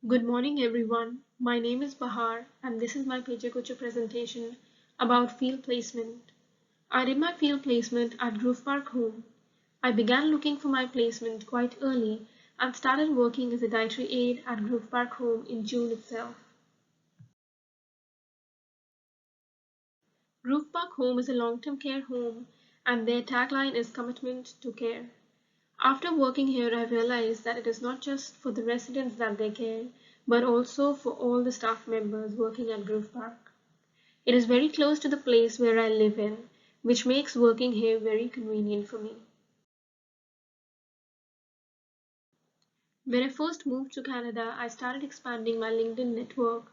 Good morning, everyone. My name is Bahar, and this is my Pecha Kucha presentation about field placement. I did my field placement at Grove Park Home. I began looking for my placement quite early and started working as a dietary aide at Grove Park Home in June itself. Grove Park Home is a long-term care home, and their tagline is commitment to care. After working here, I realized that it is not just for the residents that they care, but also for all the staff members working at Grove Park. It is very close to the place where I live in, which makes working here very convenient for me. When I first moved to Canada, I started expanding my LinkedIn network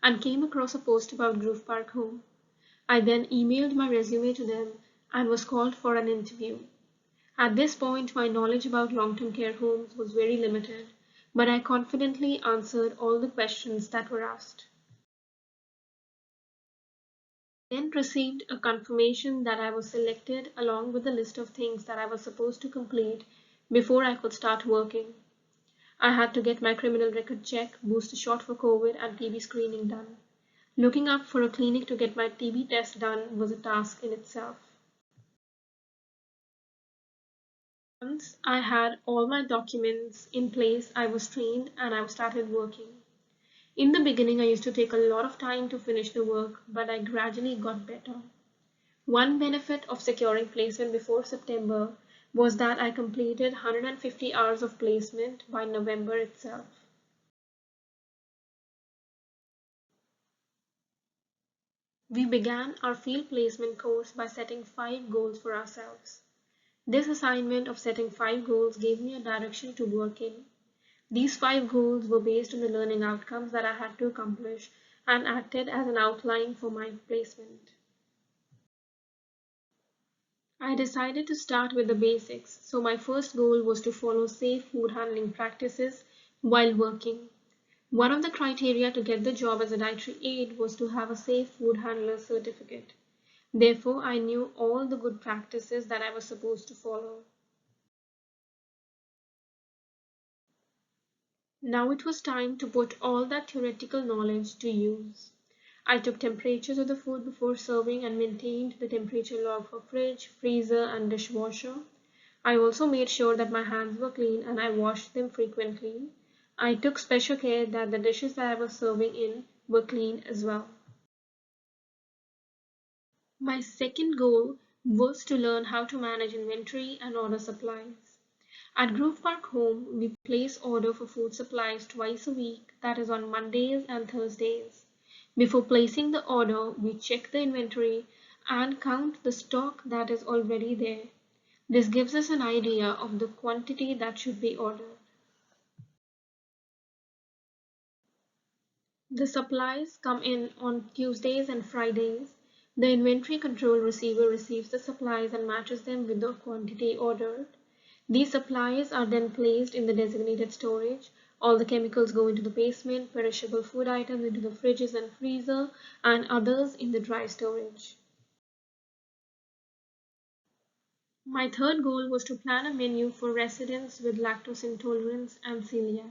and came across a post about Grove Park Home. I then emailed my resume to them and was called for an interview. At this point, my knowledge about long-term care homes was very limited, but I confidently answered all the questions that were asked. I then received a confirmation that I was selected along with a list of things that I was supposed to complete before I could start working. I had to get my criminal record check, booster shot for COVID, and TB screening done. Looking up for a clinic to get my TB test done was a task in itself. Once I had all my documents in place, I was trained and I started working. In the beginning, I used to take a lot of time to finish the work, but I gradually got better. One benefit of securing placement before September was that I completed 150 hours of placement by November itself. We began our field placement course by setting 5 goals for ourselves. This assignment of setting 5 goals gave me a direction to work in. These 5 goals were based on the learning outcomes that I had to accomplish and acted as an outline for my placement. I decided to start with the basics, so my first goal was to follow safe food handling practices while working. One of the criteria to get the job as a dietary aide was to have a safe food handler certificate. Therefore, I knew all the good practices that I was supposed to follow. Now it was time to put all that theoretical knowledge to use. I took temperatures of the food before serving and maintained the temperature log for fridge, freezer, and dishwasher. I also made sure that my hands were clean and I washed them frequently. I took special care that the dishes that I was serving in were clean as well. My second goal was to learn how to manage inventory and order supplies. At Grove Park Home, we place order for food supplies twice a week, that is on Mondays and Thursdays. Before placing the order, we check the inventory and count the stock that is already there. This gives us an idea of the quantity that should be ordered. The supplies come in on Tuesdays and Fridays. The inventory control receiver receives the supplies and matches them with the quantity ordered. These supplies are then placed in the designated storage. All the chemicals go into the basement, perishable food items into the fridges and freezer, and others in the dry storage. My third goal was to plan a menu for residents with lactose intolerance and celiac.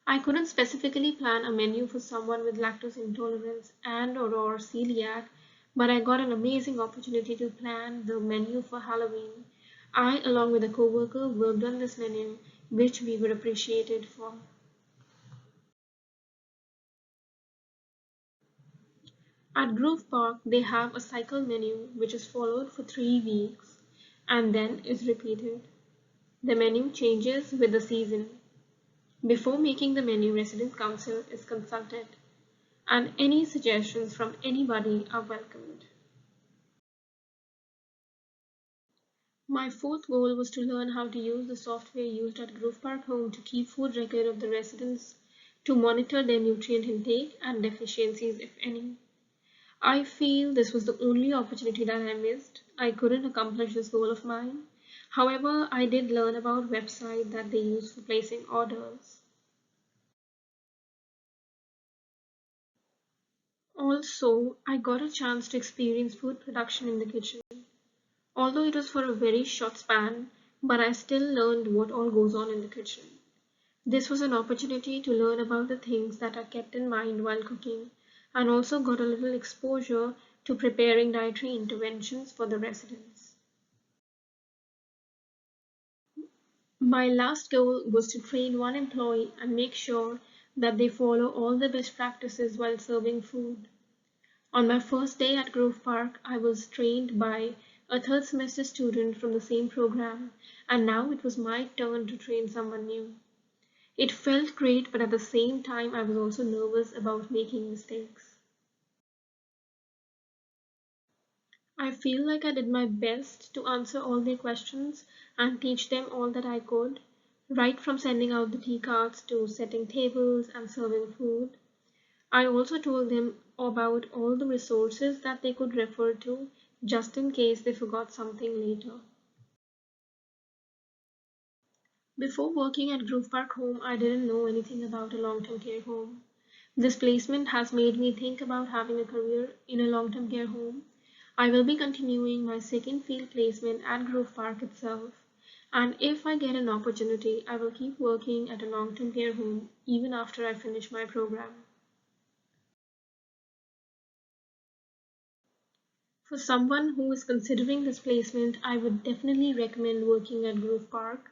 I couldn't specifically plan a menu for someone with lactose intolerance and/or celiac, but I got an amazing opportunity to plan the menu for Halloween. I, along with a coworker, worked on this menu, which we were appreciated for. At Grove Park, they have a cycle menu which is followed for 3 weeks and then is repeated. The menu changes with the season. Before making the menu, Residence Council is consulted, and any suggestions from anybody are welcomed. My fourth goal was to learn how to use the software used at Grove Park Home to keep food record of the residents, to monitor their nutrient intake and deficiencies, if any. I feel this was the only opportunity that I missed. I couldn't accomplish this goal of mine. However, I did learn about website that they use for placing orders. Also, I got a chance to experience food production in the kitchen. Although it was for a very short span, but I still learned what all goes on in the kitchen. This was an opportunity to learn about the things that are kept in mind while cooking, and also got a little exposure to preparing dietary interventions for the residents. My last goal was to train one employee and make sure that they follow all the best practices while serving food. On my first day at Grove Park, I was trained by a third semester student from the same program, and now it was my turn to train someone new. It felt great, but at the same time, I was also nervous about making mistakes. I feel like I did my best to answer all their questions and teach them all that I could, right from sending out the tea cards to setting tables and serving food. I also told them about all the resources that they could refer to just in case they forgot something later. Before working at Grove Park Home, I didn't know anything about a long-term care home. This placement has made me think about having a career in a long-term care home. I will be continuing my second field placement at Grove Park itself, and if I get an opportunity, I will keep working at a long-term care home even after I finish my program. For someone who is considering this placement, I would definitely recommend working at Grove Park.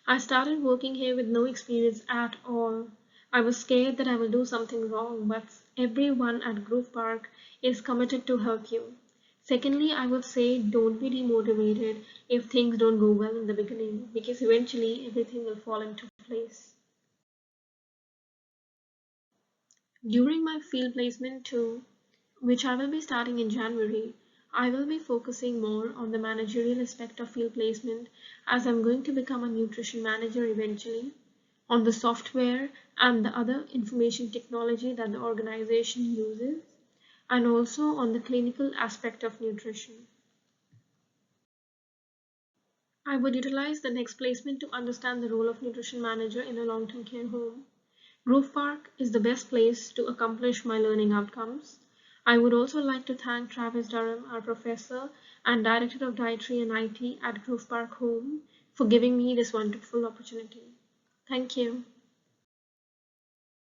I started working here with no experience at all. I was scared that I will do something wrong, but everyone at Grove Park is committed to help you. Secondly, I would say don't be demotivated if things don't go well in the beginning, because eventually everything will fall into place. During my field placement too, which I will be starting in January, I will be focusing more on the managerial aspect of field placement as I'm going to become a nutrition manager eventually, on the software and the other information technology that the organization uses, and also on the clinical aspect of nutrition. I would utilize the next placement to understand the role of nutrition manager in a long-term care home. Grove Park is the best place to accomplish my learning outcomes. I would also like to thank Travis Durham, our professor and Director of Dietary and IT at Grove Park Home, for giving me this wonderful opportunity. Thank you.